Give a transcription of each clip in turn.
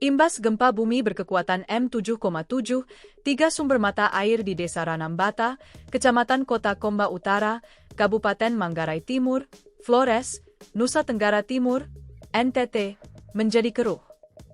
Imbas gempa bumi berkekuatan M7,7, 3 sumber mata air di Desa Ranambata, Kecamatan Kota Komba Utara, Kabupaten Manggarai Timur, Flores, Nusa Tenggara Timur, NTT, menjadi keruh.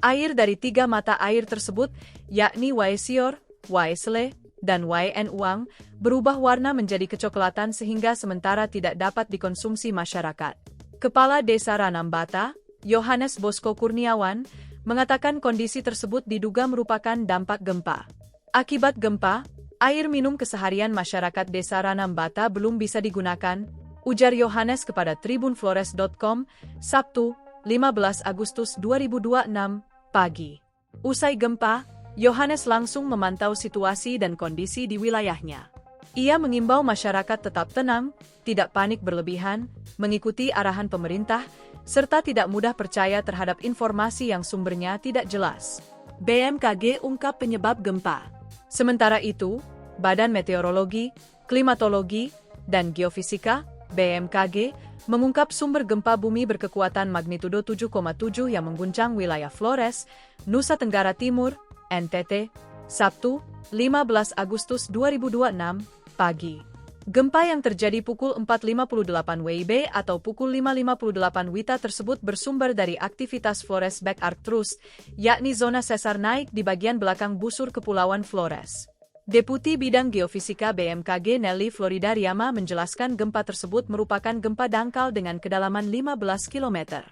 Air dari 3 mata air tersebut, yakni Waesior, Waesle, dan Waen Uang, berubah warna menjadi kecoklatan sehingga sementara tidak dapat dikonsumsi masyarakat. Kepala Desa Ranambata, Yohanes Bosko Kurniawan, mengatakan kondisi tersebut diduga merupakan dampak gempa. Akibat gempa, air minum keseharian masyarakat Desa Ranambata belum bisa digunakan, ujar Yohanes kepada tribunflores.com, Sabtu, 15 Agustus 2026, pagi. Usai gempa, Yohanes langsung memantau situasi dan kondisi di wilayahnya. Ia mengimbau masyarakat tetap tenang, tidak panik berlebihan, mengikuti arahan pemerintah, serta tidak mudah percaya terhadap informasi yang sumbernya tidak jelas. BMKG ungkap penyebab gempa. Sementara itu, Badan Meteorologi, Klimatologi, dan Geofisika, BMKG, mengungkap sumber gempa bumi berkekuatan magnitudo 7,7 yang mengguncang wilayah Flores, Nusa Tenggara Timur, NTT, Sabtu, 15 Agustus 2026, pagi. Gempa yang terjadi pukul 4.58 WIB atau pukul 5.58 WITA tersebut bersumber dari aktivitas Flores Back Arc Thrust, yakni zona sesar naik di bagian belakang busur Kepulauan Flores. Deputi Bidang Geofisika BMKG Nelly Floridariama menjelaskan gempa tersebut merupakan gempa dangkal dengan kedalaman 15 km.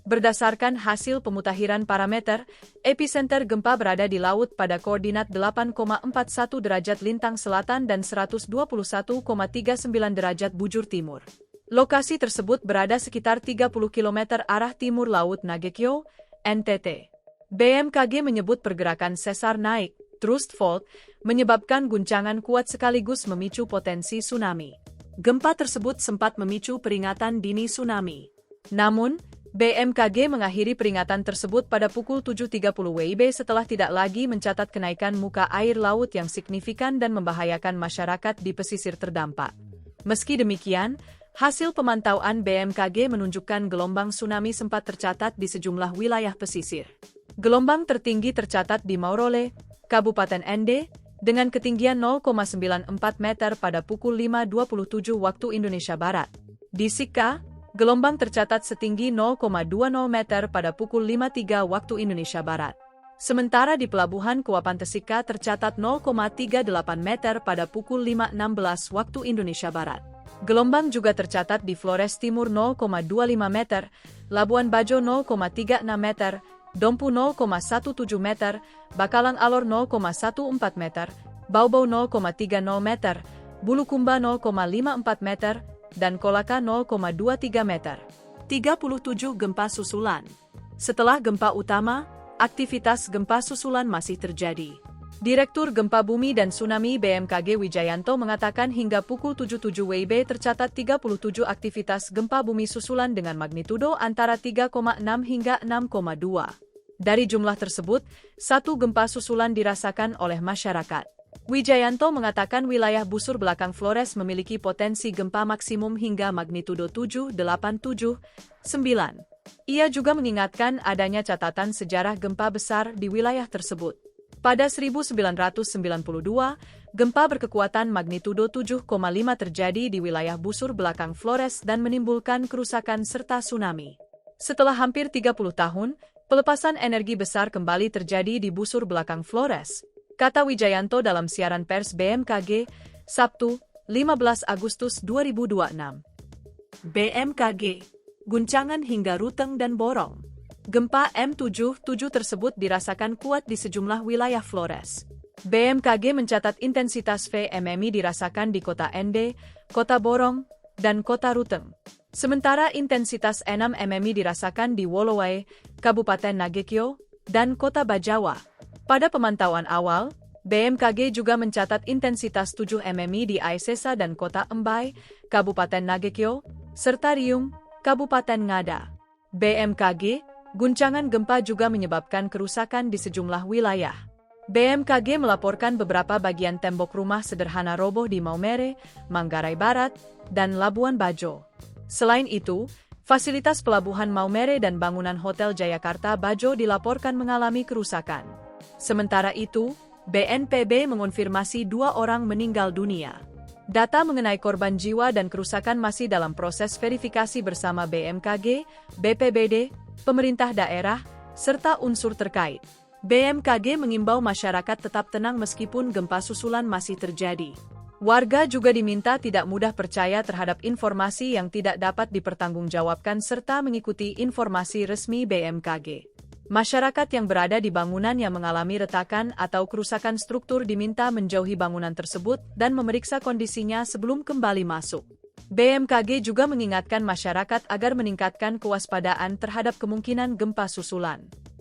Berdasarkan hasil pemutakhiran parameter, epicenter gempa berada di laut pada koordinat 8,41 derajat lintang selatan dan 121,39 derajat bujur timur. Lokasi tersebut berada sekitar 30 km arah timur Laut Nagekyo, NTT. BMKG menyebut pergerakan sesar naik, thrust fault, menyebabkan guncangan kuat sekaligus memicu potensi tsunami. Gempa tersebut sempat memicu peringatan dini tsunami. Namun, BMKG mengakhiri peringatan tersebut pada pukul 7.30 WIB setelah tidak lagi mencatat kenaikan muka air laut yang signifikan dan membahayakan masyarakat di pesisir terdampak. Meski demikian, hasil pemantauan BMKG menunjukkan gelombang tsunami sempat tercatat di sejumlah wilayah pesisir. Gelombang tertinggi tercatat di Maurole, Kabupaten Ende, dengan ketinggian 0,94 meter pada pukul 5.27 waktu Indonesia Barat. Di Sika, gelombang tercatat setinggi 0,20 meter pada pukul 5.03 waktu Indonesia Barat. Sementara di Pelabuhan Kuapan Tesika tercatat 0,38 meter pada pukul 5.16 waktu Indonesia Barat. Gelombang juga tercatat di Flores Timur 0,25 meter, Labuan Bajo 0,36 meter, Dompu 0,17 meter, Bakalang Alor 0,14 meter, Baubau 0,30 meter, Bulukumba 0,54 meter, dan Kolaka 0,23 meter. 37 gempa susulan. Setelah gempa utama, aktivitas gempa susulan masih terjadi. Direktur Gempa Bumi dan Tsunami BMKG Wijayanto mengatakan hingga pukul 7.07 WIB tercatat 37 aktivitas gempa bumi susulan dengan magnitudo antara 3,6 hingga 6,2. Dari jumlah tersebut, 1 gempa susulan dirasakan oleh masyarakat. Wijayanto mengatakan wilayah busur belakang Flores memiliki potensi gempa maksimum hingga magnitudo 7,87,9. Ia juga mengingatkan adanya catatan sejarah gempa besar di wilayah tersebut. Pada 1992, gempa berkekuatan magnitudo 7,5 terjadi di wilayah busur belakang Flores dan menimbulkan kerusakan serta tsunami. Setelah hampir 30 tahun, pelepasan energi besar kembali terjadi di busur belakang Flores, kata Wijayanto dalam siaran pers BMKG, Sabtu, 15 Agustus 2026. BMKG, guncangan hingga Ruteng dan Borong. Gempa M7,7 tersebut dirasakan kuat di sejumlah wilayah Flores. BMKG mencatat intensitas VMMI dirasakan di Kota Ende, Kota Borong, dan Kota Ruteng. Sementara intensitas 6 MMI dirasakan di Wolowai, Kabupaten Nagekyo, dan Kota Bajawa. Pada pemantauan awal, BMKG juga mencatat intensitas 7 MMI di Aesesa dan Kota Embai, Kabupaten Nagekyo, serta Riung, Kabupaten Ngada. BMKG, guncangan gempa juga menyebabkan kerusakan di sejumlah wilayah. BMKG melaporkan beberapa bagian tembok rumah sederhana roboh di Maumere, Manggarai Barat, dan Labuan Bajo. Selain itu, Fasilitas pelabuhan Maumere dan bangunan Hotel Jayakarta Bajo dilaporkan mengalami kerusakan. Sementara itu, BNPB mengonfirmasi 2 orang meninggal dunia. Data mengenai korban jiwa dan kerusakan masih dalam proses verifikasi bersama BMKG, BPBD, pemerintah daerah, serta unsur terkait. BMKG mengimbau masyarakat tetap tenang meskipun gempa susulan masih terjadi. Warga juga diminta tidak mudah percaya terhadap informasi yang tidak dapat dipertanggungjawabkan serta mengikuti informasi resmi BMKG. Masyarakat yang berada di bangunan yang mengalami retakan atau kerusakan struktur diminta menjauhi bangunan tersebut dan memeriksa kondisinya sebelum kembali masuk. BMKG juga mengingatkan masyarakat agar meningkatkan kewaspadaan terhadap kemungkinan gempa susulan.